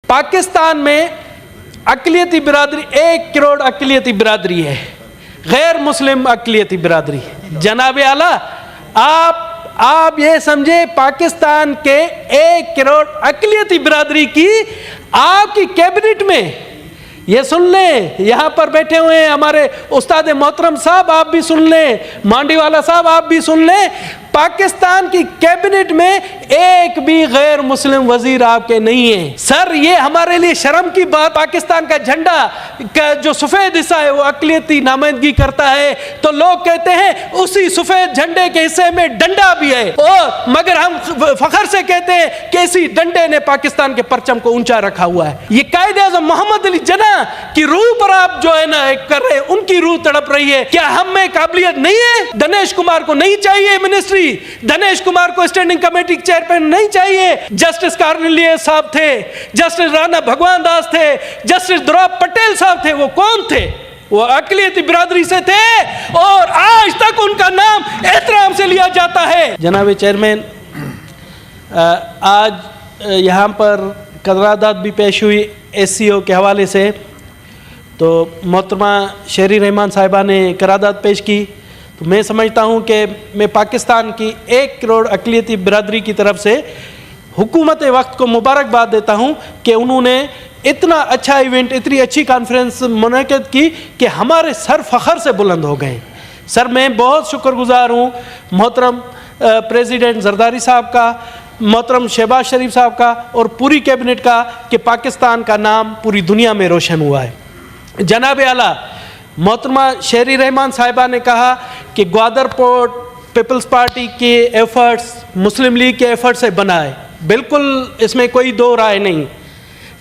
पाकिस्तान में अक़लियती बिरादरी 1 करोड़ अक़लियती बिरादरी है, गैर मुस्लिम अक़लियती बिरादरी। जनाब आला, आप ये समझे पाकिस्तान के 1 करोड़ अक़लियती बिरादरी की आपकी कैबिनेट में, ये सुन लें, यहाँ पर बैठे हुए हैं हमारे उस्ताद मोहतरम साहब, आप भी सुन लें, मांडीवाला साहब आप भी सुन लें, पाकिस्तान की कैबिनेट में एक भी गैर मुस्लिम वजीर आपके नहीं है। सर ये हमारे लिए शर्म की बात, पाकिस्तान का झंडा का जो सफेद हिस्सा है वो अक़लियती नामजदगी करता है, तो लोग कहते हैं उसी सफेद झंडे के हिस्से में डंडा भी है, और मगर हम फखर से कहते हैं कि इसी डंडे ने पाकिस्तान के परचम को ऊंचा रखा हुआ है। ये कायदे आज़म मोहम्मद अली जिन्ना की रूह पर आप जो है ना कर रहे हैं, उनकी रूह तड़प रही है। क्या हम में काबिलियत नहीं है? दिनेश कुमार को नहीं चाहिए मिनिस्ट्री, दिनेश कुमार को स्टैंडिंग कमेटी चेयरमैन नहीं चाहिए। जस्टिस कार्नेलियस साहब थे, जस्टिस राणा भगवान दास थे, जस्टिस द्रौपदी पटेल साहब थे, वो कौन थे? वो अक़लियती बिरादरी से थे और आज तक उनका नाम एहतराम से लिया जाता है। जनाब चेयरमैन, आज यहाँ पर करारदाद भी पेश हुई SCO के हवाले से, तो मोहतरमा शहरी रहमान साहिबा ने करारदाद पेश की, तो मैं समझता हूँ कि मैं पाकिस्तान की 1 करोड़ अक़लियती बिरादरी की तरफ से हुकूमत वक्त को मुबारकबाद देता हूँ कि उन्होंने इतना अच्छा इवेंट, इतनी अच्छी कॉन्फ्रेंस मुनक़िद की कि हमारे सर फ़ख्र से बुलंद हो गए। सर मैं बहुत शुक्रगुज़ार हूँ मोहतरम प्रेसिडेंट जरदारी साहब का, मोहतरम शहबाज शरीफ साहब का और पूरी कैबिनेट का कि पाकिस्तान का नाम पूरी दुनिया में रोशन हुआ है। जनाब आला, मोहतरमा शहरी रहमान साहिबा ने कहा कि ग्वादर पोर्ट पीपल्स पार्टी के एफर्ट्स मुस्लिम लीग के एफर्ट से बना है, बिल्कुल इसमें कोई दो राय नहीं।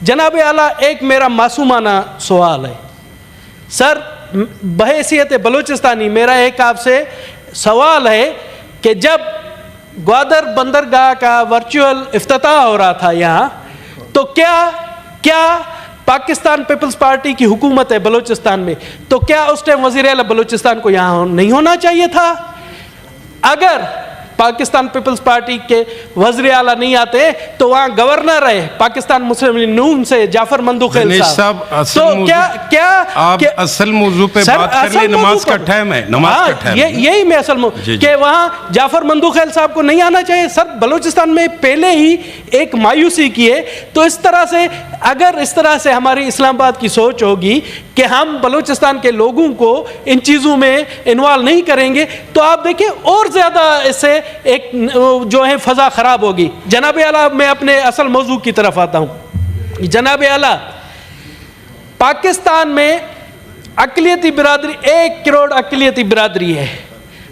जनाब आला, एक मेरा मासूमाना सवाल है सर, बहैसियत बलूचिस्तानी मेरा एक आपसे सवाल है कि जब ग्वादर बंदरगाह का वर्चुअल इफ्तिताह हो रहा था यहाँ, तो क्या पाकिस्तान पीपल्स पार्टी की हुकूमत है बलूचिस्तान में, तो क्या उस टाइम वज़ीर आला बलूचिस्तान को यहाँ नहीं होना चाहिए था? अगर पाकिस्तान पीपल्स पार्टी के वज़ीर आला नहीं आते तो वहाँ गवर्नर है पाकिस्तान मुस्लिम लीग नून से जाफर मंदूखेल साहब। तो क्या आप असल मौजू पे बात कर ले, नमाज का टाइम है, नमाज का टाइम है, यही मैं असल मौजू कि वहाँ जाफर मंदूखेल साहब को नहीं आना चाहिए। सर बलूचिस्तान में पहले ही एक मायूसी की है, तो इस तरह से अगर इस तरह से हमारी इस्लामाबाद की सोच होगी कि हम बलूचिस्तान के लोगों को इन चीज़ों में इन्वॉल्व नहीं करेंगे, तो आप देखिए और ज़्यादा इससे एक जो है फ़ज़ा ख़राब होगी। जनाब आला, मैं अपने असल मौजू की तरफ आता हूँ। जनाब आला, पाकिस्तान में अक़लियती बिरादरी 1 करोड़ अक़लियती बिरादरी है,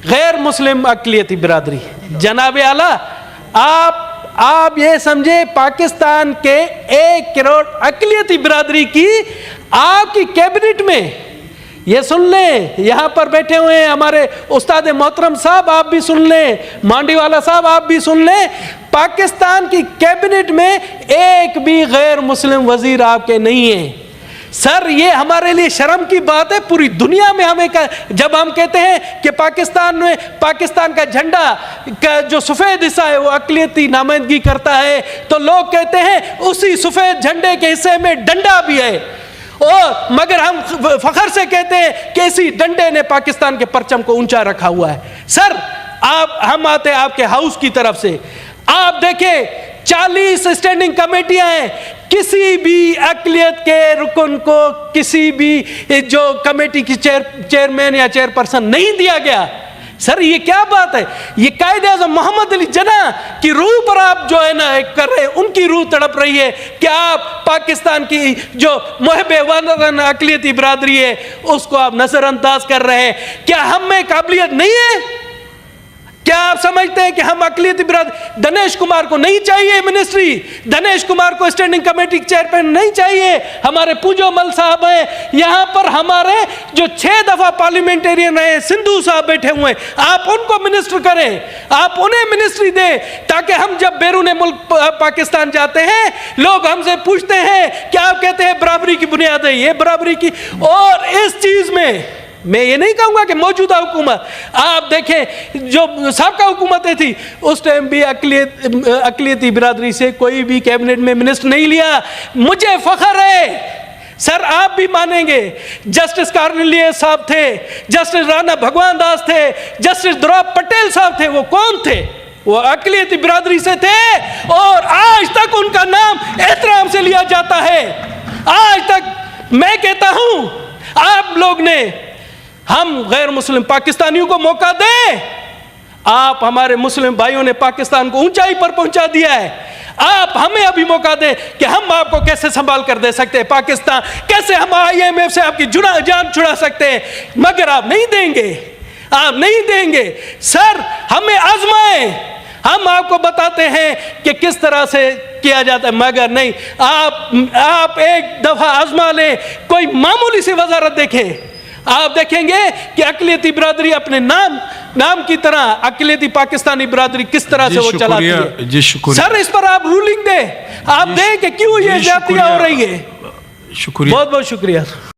गैर मुस्लिम अक़लियती बिरादरी। जनाब आला, आप ये समझे पाकिस्तान के 1 करोड़ अक़लियती बिरादरी की आपकी कैबिनेट में, ये सुन लें, यहाँ पर बैठे हुए हैं हमारे उस्ताद मोहतरम साहब आप भी सुन लें, मांडीवाला साहब आप भी सुन लें, पाकिस्तान की कैबिनेट में एक भी गैर मुस्लिम वजीर आपके नहीं है। सर ये हमारे लिए शर्म की बात है, पूरी दुनिया में हमें जब हम कहते हैं कि पाकिस्तान का झंडा का जो सफ़ेद हिस्सा है वो अक़लियती नामजदगी करता है, तो लोग कहते हैं उसी सफ़ेद झंडे के हिस्से में डंडा भी है, और मगर हम फखर से कहते हैं कि इसी डंडे ने पाकिस्तान के परचम को ऊंचा रखा हुआ है। सर हम आते हैं आपके हाउस की तरफ से, आप देखें 40 स्टैंडिंग कमेटियां हैं, किसी भी अक़लियत के रुकन को किसी भी जो कमेटी की चेयरमैन या चेयरपर्सन नहीं दिया गया। सर ये क्या बात है? ये कायदे आज़म मोहम्मद अली जिन्ना की रूह पर आप जो है ना कर रहे हैं, उनकी रूह तड़प रही है। क्या आप पाकिस्तान की जो मुहिब्बे वतन अक़लियती बिरादरी है उसको आप नज़रअंदाज कर रहे हैं? क्या हम में काबिलियत नहीं है? क्या आप समझते हैं कि हम अक़लियती बिरादरी, दिनेश कुमार को नहीं चाहिए मिनिस्ट्री, दिनेश कुमार को स्टैंडिंग कमेटी चेयरमैन नहीं चाहिए, हमारे पूजो मल साहब हैं यहाँ पर, हमारे जो 6 दफ़ा पार्लियामेंटेरियन रहे सिंधु साहब बैठे हुए हैं, आप उनको मिनिस्टर करें, आप उन्हें मिनिस्ट्री दें, ताकि हम जब बैरून मुल्क पाकिस्तान जाते हैं लोग हमसे पूछते हैं कि आप कहते हैं बराबरी की बुनियाद है, ये बराबरी की, और इस चीज़ में मैं ये नहीं कहूँगा कि मौजूदा हुकूमत, आप देखें जो साबका हुकूमतें थी उस टाइम भी अक़लियती बिरादरी से कोई भी कैबिनेट में मिनिस्टर नहीं लिया। मुझे फ़ख्र है सर, आप भी मानेंगे, जस्टिस कार्नेलियस साहब थे, जस्टिस राणा भगवान दास थे, जस्टिस द्रौपदी पटेल साहब थे, वो कौन थे? वो अक़लियती बिरादरी से थे और आज तक उनका नाम एहतराम से लिया जाता है। आज तक मैं कहता हूं आप लोग ने, हम गैर मुस्लिम पाकिस्तानियों को मौका दें। आप हमारे मुस्लिम भाइयों ने पाकिस्तान को ऊंचाई पर पहुंचा दिया है, आप हमें अभी मौका दें कि हम आपको कैसे संभाल कर दे सकते हैं पाकिस्तान, कैसे हम IMF से आपकी जान छुड़ा सकते हैं, मगर आप नहीं देंगे, आप नहीं देंगे। सर हमें आजमाएं, हम आपको बताते हैं कि किस तरह से किया जाता है, मगर नहीं। आप एक दफा आजमा लें, कोई मामूली सी वजारत देखें, आप देखेंगे कि अक़लियती बिरादरी अपने नाम की तरह अक़लियती पाकिस्तानी बिरादरी किस तरह से वो चलाती है। जी शुक्रिया सर, इस पर आप रूलिंग दें, आप दें कि क्यों ये ज्यादतियां हो रही है। शुक्रिया, बहुत बहुत शुक्रिया।